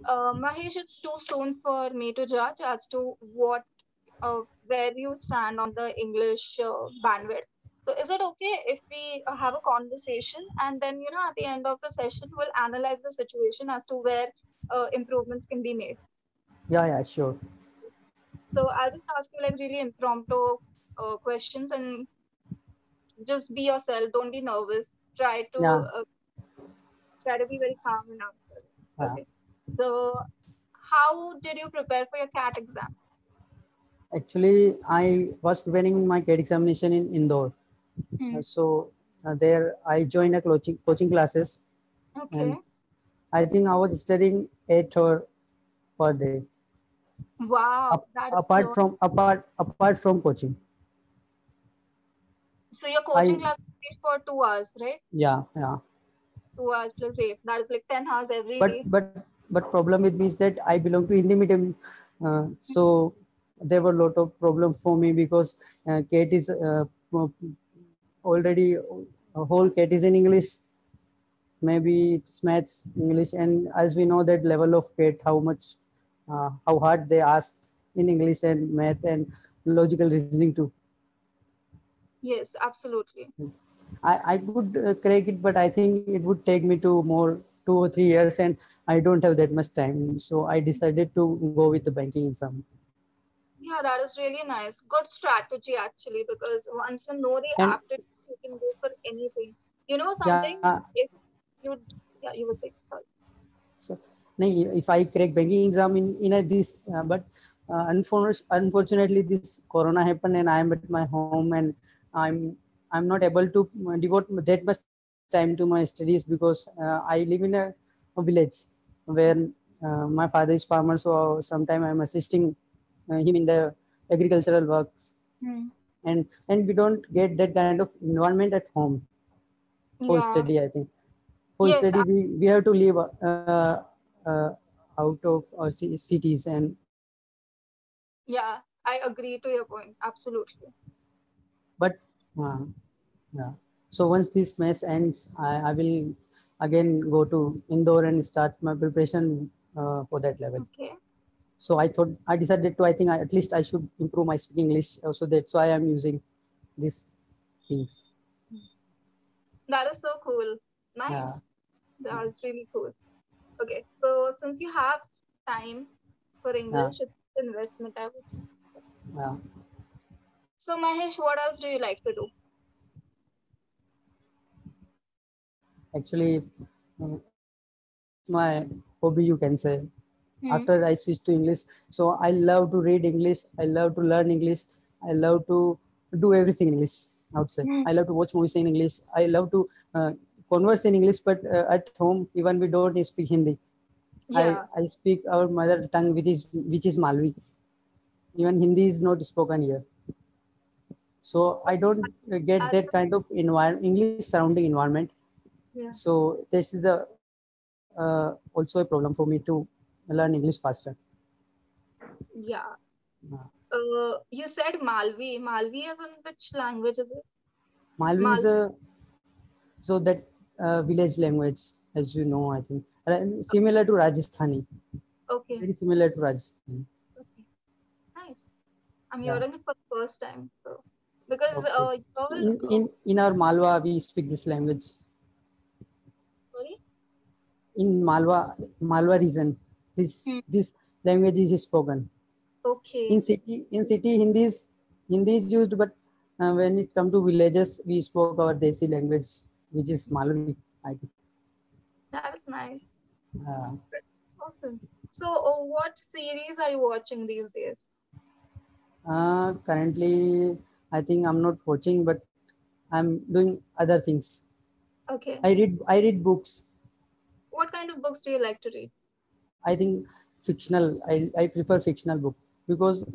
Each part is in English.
Mahesh, it's too soon for me to judge as to what where you stand on the English bandwidth. So, is it okay if we have a conversation and then, at the end of the session, we'll analyze the situation as to where improvements can be made? Yeah, sure. So, I'll just ask you like really impromptu questions and just be yourself. Don't be nervous. Yeah, Try to be very calm and answer. yeah. Okay. So, how did you prepare for your CAT exam? Actually, I was preparing my CAT examination in Indore. Hmm. There I joined a coaching classes, Okay. and I think I was studying 8 hours per day. Wow, that is Apart long. from apart from coaching, So your coaching I class is for 2 hours, right? yeah. 2 hours plus 8. That is like 10 hours every But day. but but problem with me is that I belong to Hindi medium, so there were a lot of problems for me because CAT is already a whole CAT is in English. Maybe it's maths, English, and as we know that level of CAT, how hard they ask in English and math and logical reasoning too. Yes, absolutely. I could crack it, but I think it would take me to more 2 or 3 years, and I don't have that much time. So I decided to go with the banking exam. Yeah, that is really nice. Good strategy actually, because once you know the And aptitude, you can go for anything. You know yeah, something? If you, yeah, you would say, sorry. so if I crack banking exam in a this, but unfortunately this Corona happened, and I am at my home, and I'm I'm not able to devote that much time to my studies because I live in a village where my father is farmer, so sometimes I'm assisting him in the agricultural works, Hmm. and we don't get that kind of environment at home for Yeah. study. I think for Yes, study we have to live uh, out of our cities, and yeah, I agree to your point. Absolutely. but uh, yeah. So once this mess ends, I will again go to Indore and start my preparation for that level. Okay. So I decided to, I think at least I should improve my speaking English. So that's why I'm using these things. That is so cool. Yeah, Nice. That is really cool. Okay, so since you have time for yeah, English, it's an investment, I would say. yeah. So, Mahesh, what else do you like to do? Actually, it's my hobby, you can say. Hmm. After I switched to English, so I love to read English. I love to learn English. I love to do everything in English outside. Hmm. I love to watch movies in English. I love to converse in English, but at home, even we don't speak Hindi. Yeah. I speak our mother tongue, which is Malvi. Even Hindi is not spoken here. So I Okay. don't get As that kind of English surrounding environment. yeah. So this is the also a problem for me to learn English faster. Yeah. Uh, You said Malvi. Malvi is in which language is it? Malvi is Malvi. a so that village language, as you know, I think similar to Rajasthani, Okay. very similar to Rajasthani. Okay. Nice. I'm Yeah. hearing it for the first time. So, because Okay. you're In our Malwa, we speak this language. sorry. In Malwa region, Hmm. this language is spoken. Okay. In city, Hindi is used, but when it comes to villages, we spoke our Desi language, which is Malvi, I think. That is nice. Uh, Awesome. So, what series are you watching these days? Currently, I think I'm not coaching, but I'm doing other things. Okay. I read books. What kind of books do you like to read? I think fictional. I prefer fictional book because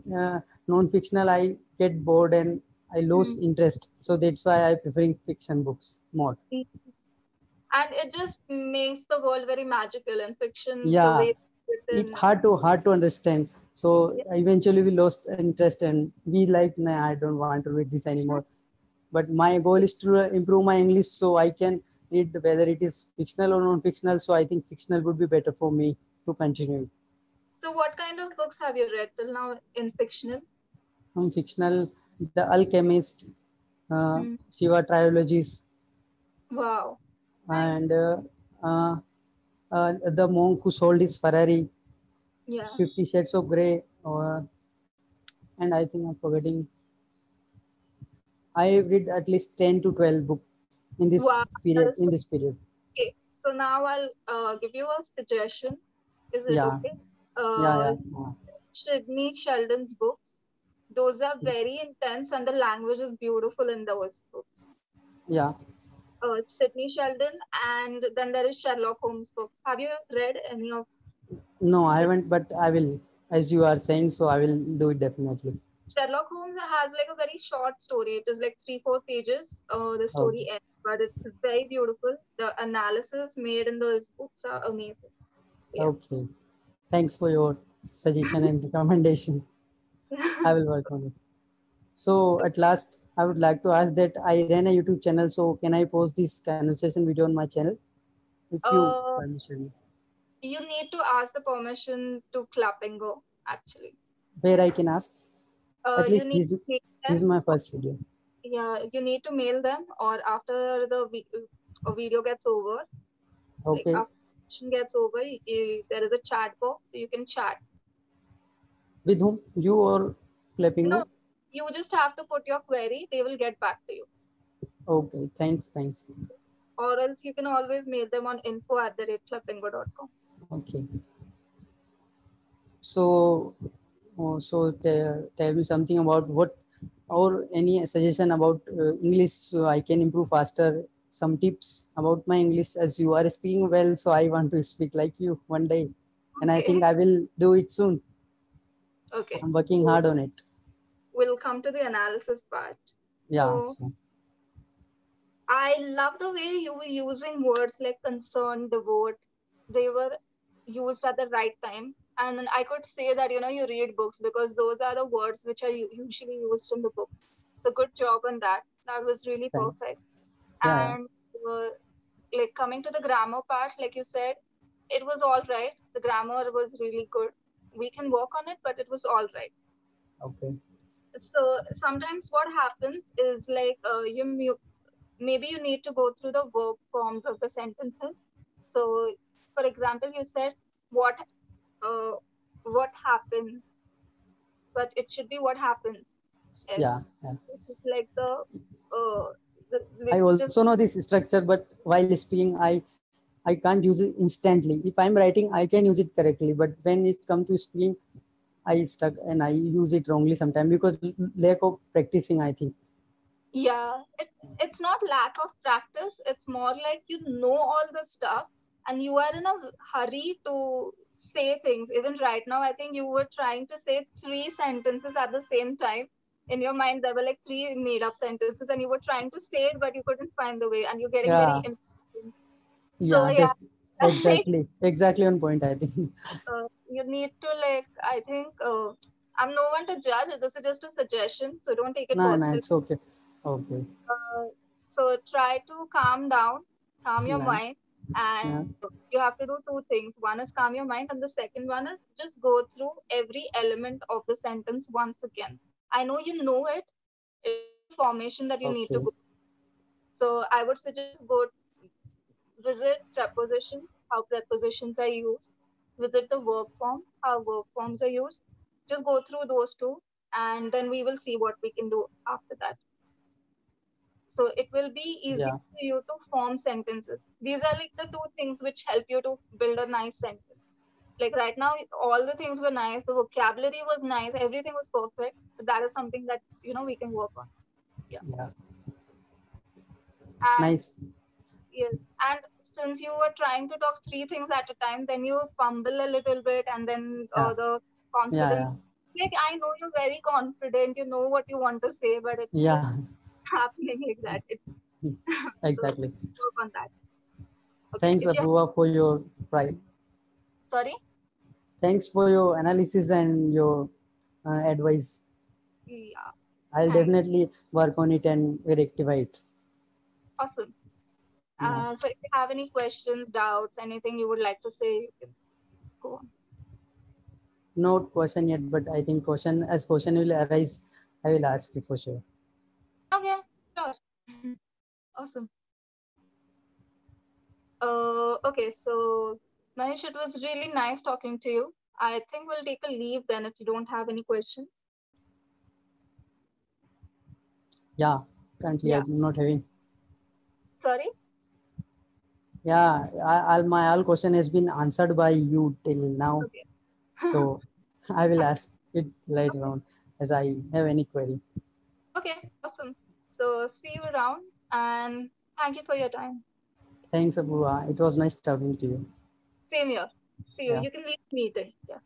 non-fictional I get bored and I lose Hmm. interest. So that's why I prefer fiction books more. Yes. And it just makes the world very magical and fiction, the Yeah, way it's it written. hard to understand. So Yeah. eventually we lost interest and we like, nah, I don't want to read this anymore. But my goal is to improve my English so I can read whether it is fictional or non-fictional. So I think fictional would be better for me. to continue. So what kind of books have you read till now in fictional? Fictional, The Alchemist, Hmm. Shiva trilogies, Wow. Nice. and The Monk Who Sold His Ferrari, Yeah. 50 Shades of Grey, and I think I'm forgetting. I read at least 10 to 12 books in this Wow. That period. is In so this period, okay. So now I'll give you a suggestion. Is it yeah, okay? yeah, Uh, yeah, Sidney Sheldon's books. Those are very intense and the language is beautiful in those books. yeah. Sidney Sheldon, and then there is Sherlock Holmes books. Have you read any of No, I haven't, but I will, as you are saying, so I will do it definitely. Sherlock Holmes? Has like a very short story. It is like 3-4 pages. The Okay, story ends, but it's very beautiful. The analysis made in those books are amazing. Yeah. okay. Thanks for your suggestion and recommendation. I will work on it. So at last, I would like to ask that I ran a YouTube channel. So can I post this conversation video on my channel? If you uh, permission, you need to ask the permission to Clap and Go. Actually, where I can ask. At you least need this to mail this is them. my first video. Yeah, you need to mail them, or after the video gets over, like Okay. after the session gets over, there is a chat box, so you can chat. With whom? You or No, Clappingo? you just have to put your query. They will get back to you, Okay. Thanks. Thanks. or else you can always mail them on info@clapingo.com. Okay. So, tell me something about what or any suggestion about English so I can improve faster. Some tips about my English as you are speaking well, so I want to speak like you one day, and I think Okay, I will do it soon. okay. I'm working So hard on it. we'll come to the analysis part. Yeah. So So, I love the way you were using words like concern, devote. They were used at the right time. And I could say that, you read books because those are the words which are usually used in the books. So good job on that. That was really thank. perfect. Yeah. Yeah. And uh, like coming to the grammar part, like you said, it was all right. The grammar was really good. We can work on it, but it was all right. Okay. So sometimes what happens is like maybe you need to go through the verb forms of the sentences. So, for example, you said what uh, what happened, but it should be what happens. Yeah. Yes, Yeah. this is like I like just also know this structure, but while speaking, I can't use it instantly. If I'm writing, I can use it correctly, but when it comes to speaking, I stuck and I use it wrongly sometimes because lack of practicing, I think. yeah. It's not lack of practice. It's more like you know all the stuff and you are in a hurry to say things. Even right now, I think you were trying to say three sentences at the same time. In your mind, there were like three made up sentences, and you were trying to say it, but you couldn't find the way, and you're getting very Yeah, impatient. So, yeah, yeah, that's like, exactly on point, I think. you need to, like, I think, I'm no one to judge. This is just a suggestion, so don't take it No, no, personally. it's okay. Okay. So try to calm down, calm your Yeah, mind, and yeah, you have to do two things. One is calm your mind, and the second one is just go through every element of the sentence once again. I know you know it. It's just the formation that you need to okay. go. So I would suggest go visit preposition, how prepositions are used. Visit the verb form, how verb forms are used. Just go through those two, and then we will see what we can do after that. So it will be easy Yeah, for you to form sentences. These are like the two things which help you to build a nice sentence. Like right now, all the things were nice, the vocabulary was nice, everything was perfect. But that is something that we can work on. Yeah. yeah. And Nice. yes, and since you were trying to talk three things at a time, then you fumble a little bit, and then Yeah, the yeah, confidence. Like I know you're very confident, you know what you want to say, but it's yeah, just happening like that. yeah. So Exactly. work on that. Okay. Thanks, If you Apurva, for your pride. sorry. Thanks for your analysis and your advice. Yeah. I'll Thanks. definitely work on it and rectify it. Awesome. Yeah. So if you have any questions, doubts, anything you would like to say, you can go no question yet, but I think question will arise, I will ask you for sure. Okay, sure. Awesome. Okay, so Mahesh, it was really nice talking to you. I think we'll take a leave then if you don't have any questions. Yeah, currently Yeah. I'm not having. Sorry? Yeah, all question has been answered by you till now. Okay. So I will ask it later on as I have any query. Okay, awesome. So see you around and thank you for your time. Thanks, Abu. It was nice talking to you. Same here. See you. Yeah, You can leave the meeting. Yeah.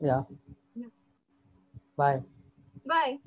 yeah. Yeah. Bye. Bye.